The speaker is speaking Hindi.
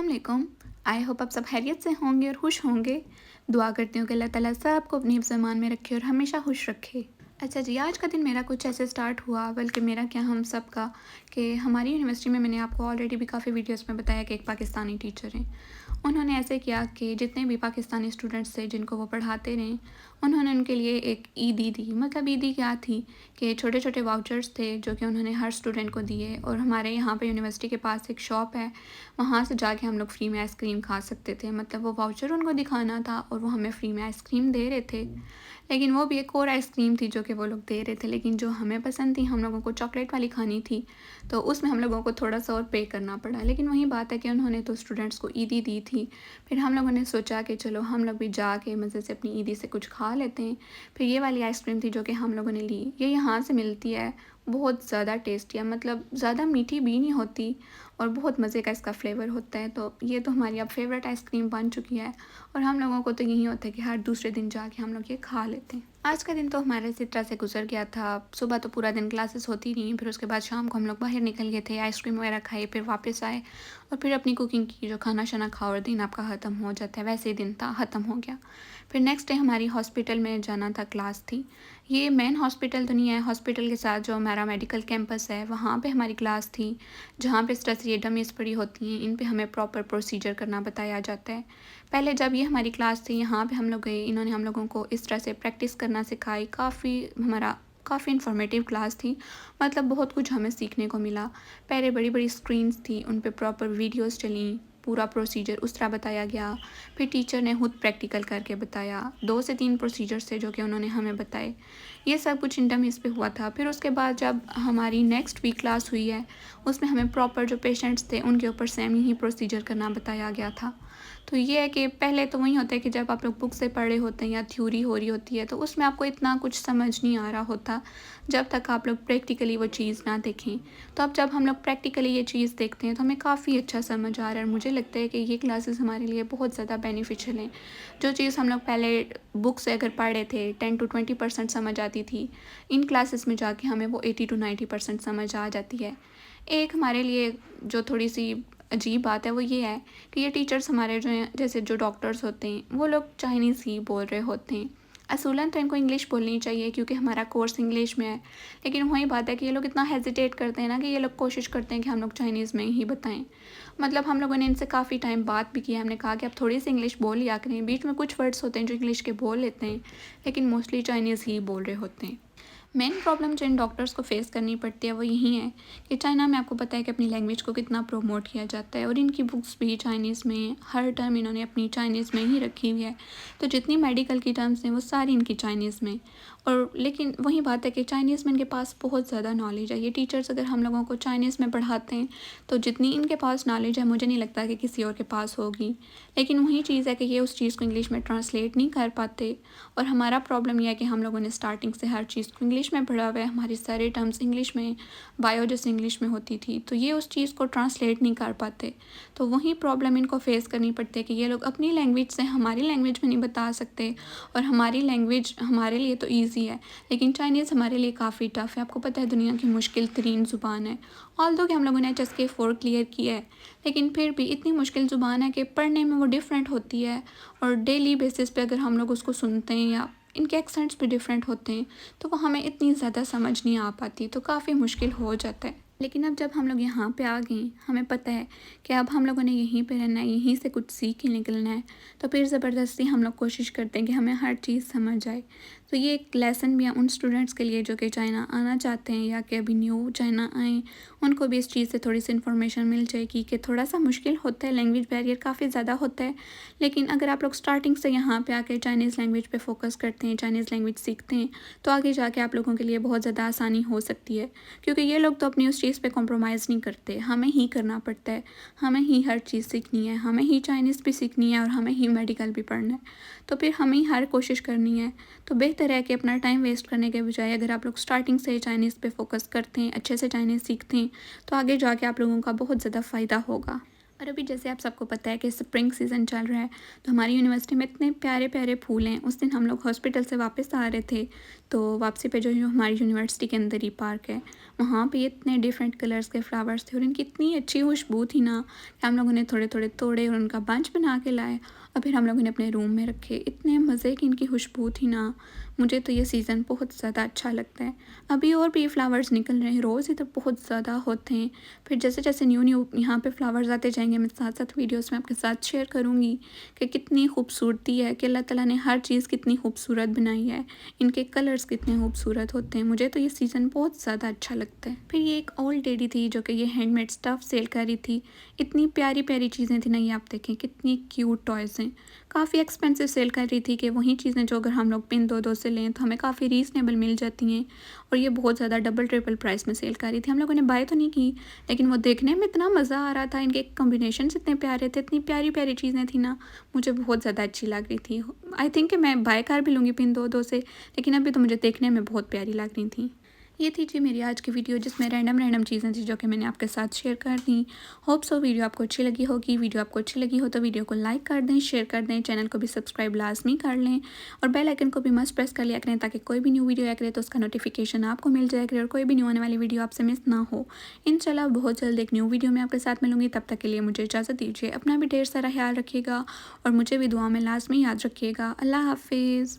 अस्सलाम वालेकुम। आई होप आप सब खैरियत से होंगे और खुश होंगे। दुआ करती हूँ कि अल्लाह ताला सबको अपनी हिफ्ज़ ईमान में रखे और हमेशा खुश रखे। अच्छा जी, आज का दिन मेरा कुछ ऐसे स्टार्ट हुआ, बल्कि मेरा क्या हम सब का, कि हमारी यूनिवर्सिटी में मैंने आपको ऑलरेडी भी काफ़ी वीडियोस में बताया कि एक पाकिस्तानी टीचर हैं। उन्होंने ऐसे किया कि जितने भी पाकिस्तानी स्टूडेंट्स थे जिनको वो पढ़ाते रहे, उन्होंने उनके लिए एक ईदी दी। मतलब ईदी क्या थी कि छोटे छोटे वाउचर्स थे जो कि उन्होंने हर स्टूडेंट को दिए। और हमारे यहाँ पे यूनिवर्सिटी के पास एक शॉप है, वहाँ से जाके हम लोग फ्री में आइसक्रीम खा सकते थे। मतलब वो वाउचर उनको दिखाना था और वो हमें फ्री में आइसक्रीम दे रहे थे। लेकिन वो भी एक और आइसक्रीम थी जो कि वो लोग दे रहे थे, लेकिन जो हमें पसंद थी, हम लोगों को चॉकलेट वाली खानी थी, तो उसमें हम लोगों को थोड़ा सा और पे करना पड़ा। लेकिन वही बात है कि उन्होंने तो स्टूडेंट्स को ईदी दी थी। फिर हम लोगों ने सोचा कि चलो हम लोग भी जाके मज़े से अपनी ईदी से कुछ खा लेते हैं। फिर ये वाली आइसक्रीम थी जो कि हम लोगों ने ली। ये यहाँ से मिलती है, बहुत ज़्यादा टेस्टी है, मतलब ज़्यादा मीठी भी नहीं होती और बहुत मज़े का इसका फ्लेवर होता है। तो ये तो हमारी अब फेवरेट आइसक्रीम बन चुकी है और हम लोगों को तो यही होता है कि हर दूसरे दिन जाके हम लोग ये खा लेते हैं। आज का दिन तो हमारे इसी तरह से गुजर गया था। सुबह तो पूरा दिन क्लासेस होती नहीं, फिर उसके बाद शाम को हम लोग बाहर निकल गए थे, आइसक्रीम वगैरह खाए, फिर वापस आए और फिर अपनी कुकिंग की, जो खाना शाना खाओ और दिन आपका ख़त्म हो जाता है। वैसे ही दिन था, ख़त्म हो गया। फिर नेक्स्ट डे हमारी हॉस्पिटल में जाना था, क्लास थी। ये मेन हॉस्पिटल तो नहीं है, हॉस्पिटल के साथ जो हमारा मेडिकल कैंपस है वहाँ पे हमारी क्लास थी, जहाँ पे इस तरह से ये डमीज़ पड़ी होती हैं, इन पे हमें प्रॉपर प्रोसीजर करना बताया जाता है। पहले जब ये हमारी क्लास थी, यहाँ पे हम लोग गए, इन्होंने हम लोगों को इस तरह से प्रैक्टिस करना सिखाई। काफ़ी इन्फॉर्मेटिव क्लास थी, मतलब बहुत कुछ हमें सीखने को मिला। पहले बड़ी बड़ी स्क्रीन्स थी, उन पे प्रॉपर वीडियोस चली, पूरा प्रोसीजर उस तरह बताया गया। फिर टीचर ने खुद प्रैक्टिकल करके बताया, 2 से 3 प्रोसीजर्स थे जो कि उन्होंने हमें बताए। ये सब कुछ इंटरमीस पे हुआ था। फिर उसके बाद जब हमारी नेक्स्ट वीक क्लास हुई है, उसमें हमें प्रॉपर जो पेशेंट्स थे उनके ऊपर सेम ही प्रोसीजर करना बताया गया था। तो ये है कि पहले तो वही होता है कि जब आप लोग बुक से पढ़े होते हैं या थ्योरी हो रही होती है, तो उसमें आपको इतना कुछ समझ नहीं आ रहा होता जब तक आप लोग प्रैक्टिकली वो चीज़ ना देखें। तो अब जब हम लोग प्रैक्टिकली ये चीज़ देखते हैं तो हमें काफ़ी अच्छा समझ आ रहा है और मुझे लगता है कि ये क्लासेस हमारे लिए बहुत ज़्यादा बेनिफिशियल हैं। जो चीज़ हम लोग पहले बुक से अगर पढ़े थे 10 to 20% समझ आती थी, इन क्लासेस में जाके हमें वो 80 to 90% समझ आ जाती है। एक हमारे लिए जो थोड़ी सी अजीब बात है वो ये है कि ये टीचर्स हमारे जो हैं, जैसे जो डॉक्टर्स होते हैं, वो लोग चाइनीज़ ही बोल रहे होते हैं। असूलन तो इनको इंग्लिश बोलनी चाहिए क्योंकि हमारा कोर्स इंग्लिश में है, लेकिन वही बात है कि ये लोग इतना हेजिटेट करते हैं ना, कि ये लोग कोशिश करते हैं कि हम लोग चाइनीज़ में ही बताएं। मतलब हम लोगों ने इनसे काफ़ी टाइम बात भी किया, हमने कहा कि आप थोड़ी सी इंग्लिश बोल लिया करें, बीच में कुछ वर्ड्स होते हैं जो इंग्लिश के बोल लेते हैं, लेकिन मोस्टली चाइनीज़ ही बोल रहे होते हैं। मेन प्रॉब्लम जो इन डॉक्टर्स को फेस करनी पड़ती है वो यही है कि चाइना में आपको पता है कि अपनी लैंग्वेज को कितना प्रमोट किया जाता है और इनकी बुक्स भी चाइनीज़ में हैं। हर टर्म इन्होंने अपनी चाइनीज़ में ही रखी हुई है, तो जितनी मेडिकल की टर्म्स हैं वो सारी इनकी चाइनीज़ में। और लेकिन वही बात है कि चाइनीज़ में इनके पास बहुत ज़्यादा नॉलेज है। ये टीचर्स अगर हम लोगों को चाइनीज़ में पढ़ाते हैं तो जितनी इनके पास नॉलेज है मुझे नहीं लगता कि किसी और के पास होगी। लेकिन वही चीज़ है कि ये उस चीज़ को इंग्लिश में ट्रांसलेट नहीं कर पाते। और हमारा प्रॉब्लम यह है कि हम लोगों ने स्टार्टिंग से हर चीज़ को इंग्लिश में पढ़ा हुआ है, हमारी सारे टर्म्स इंग्लिश में, बायो जैसे इंग्लिश में होती थी, तो ये उस चीज़ को ट्रांसलेट नहीं कर पाते। तो वही प्रॉब्लम इनको फेस करनी पड़ती है कि ये लोग अपनी लैंग्वेज से हमारी लैंग्वेज में नहीं बता सकते। और हमारी लैंग्वेज हमारे लिए तो ईजी है, लेकिन चाइनीज़ हमारे लिए काफ़ी टफ़ है। आपको पता है दुनिया की मुश्किल तरीन ज़ुबान है। ऑल्दो कि हम लोगों ने HSK 4 क्लियर किया है, लेकिन फिर भी इतनी मुश्किल ज़ुबान है कि पढ़ने में वो डिफरेंट होती है। और डेली बेसिस पे अगर हम लोग उसको सुनते हैं या इनके एक्सेंट्स भी डिफरेंट होते हैं, तो वो हमें इतनी ज़्यादा समझ नहीं आ पाती, तो काफ़ी मुश्किल हो जाता है। लेकिन अब जब हम लोग यहाँ पे आ गए, हमें पता है कि अब हम लोगों ने यहीं पे रहना है, यहीं से कुछ सीख के निकलना है, तो फिर ज़बरदस्ती हम लोग कोशिश करते हैं कि हमें हर चीज़ समझ आए। तो ये एक लेसन भी है उन स्टूडेंट्स के लिए जो कि चाइना आना चाहते हैं या कि अभी न्यू चाइना आएँ, उनको भी इस चीज़ से थोड़ी सी इन्फॉर्मेशन मिल जाएगी कि थोड़ा सा मुश्किल होता है, लैंग्वेज बैरियर काफ़ी ज़्यादा होता है। लेकिन अगर आप लोग स्टार्टिंग से यहाँ पे आके चाइनीज़ लैंग्वेज पे फोकस करते हैं, चाइनीज़ लैंग्वेज सीखते हैं, तो आगे जाके आप लोगों के लिए बहुत ज़्यादा आसानी हो सकती है। क्योंकि ये लोग तो अपनी उस चीज़ पे कॉम्प्रोमाइज़ नहीं करते, हमें ही करना पड़ता है, हमें ही हर चीज़ सीखनी है, हमें ही चाइनीज़ भी सीखनी है और हमें ही मेडिकल भी पढ़ना है, तो फिर हमें ही हर कोशिश करनी है। तो बेहतर है कि अपना टाइम वेस्ट करने के बजाय अगर आप लोग स्टार्टिंग से चाइनीज़ पे फोकस करते हैं, अच्छे से चाइनीज़ सीखते हैं, तो आगे जाके आप लोगों का बहुत ज़्यादा फ़ायदा होगा। और अभी जैसे आप सबको पता है कि स्प्रिंग सीज़न चल रहा है, तो हमारी यूनिवर्सिटी में इतने प्यारे प्यारे फूल हैं। उस दिन हम लोग हॉस्पिटल से वापस आ रहे थे, तो वापसी पे जो है हमारी यूनिवर्सिटी के अंदर ही पार्क है, वहाँ पे इतने डिफरेंट कलर्स के फ्लावर्स थे और इनकी इतनी अच्छी खुशबू थी ना कि हम लोगों ने थोड़े थोड़े तोड़े और उनका बंच बना के लाए और फिर हम लोगों ने अपने रूम में रखे। इतने मज़े की इनकी खुशबू थी ना, मुझे तो ये सीज़न बहुत ज़्यादा अच्छा लगता है। अभी और भी फ्लावर्स निकल रहे हैं, रोज़ इधर बहुत ज़्यादा होते हैं। फिर जैसे जैसे न्यू न्यू यहाँ पे फ्लावर्स आते जाएंगे, मैं साथ साथ वीडियोस में आपके साथ शेयर करूँगी कि कितनी खूबसूरती है, कि अल्लाह ताला ने हर चीज़ कितनी खूबसूरत बनाई है, इनके कलर्स कितने खूबसूरत होते हैं। मुझे तो ये सीज़न बहुत ज़्यादा अच्छा लगता है। फिर ये एक ओल्ड लेडी थी जो कि ये हैंडमेड स्टफ़ सेल कर रही थी। इतनी प्यारी प्यारी चीज़ें थी ना, ये आप देखें कितनी क्यूट टॉयज़ हैं। काफ़ी एक्सपेंसिव सेल कर रही थी कि वही चीज़ें जो अगर हम लोग पिन दो दो से लें तो हमें काफ़ी रीज़नेबल मिल जाती हैं, और ये बहुत ज़्यादा डबल ट्रिपल प्राइस में सेल कर रही थी। हम लोगों ने बाय तो नहीं की, लेकिन वो देखने में इतना मज़ा आ रहा था, इनके कॉम्बिनेशंस इतने प्यारे थे, इतनी प्यारी प्यारी चीज़ें थी ना, मुझे बहुत ज़्यादा अच्छी लग रही थी। आई थिंक कि मैं बाय कर भी लूँगी पिन दो दो से, लेकिन अभी तो मुझे देखने में बहुत प्यारी लग रही थी। ये थी जी मेरी आज की वीडियो, जिसमें रैंडम रैंडम चीज़ें थी जो कि मैंने आपके साथ शेयर कर दी। होप सो वीडियो आपको अच्छी लगी होगी। वीडियो आपको अच्छी लगी हो तो वीडियो को लाइक कर दें, शेयर कर दें, चैनल को भी सब्सक्राइब लाजमी कर लें और बेल आइकन को भी मस्ट प्रेस कर लिया करें, ताकि कोई भी न्यू वीडियो आया करे तो उसका नोटिफिकेशन आपको मिल जाए करे और कोई भी न्यू आने वाली वीडियो आपसे मिस ना हो। इंशाल्लाह बहुत जल्द एक न्यू वीडियो में आपके साथ मिलूंगी। तब तक के लिए मुझे इजाज़त दीजिए। अपना भी ढेर सारा ख्याल रखिएगा और मुझे भी दुआ में लाजमी याद रखिएगा। अल्लाह हाफिज़।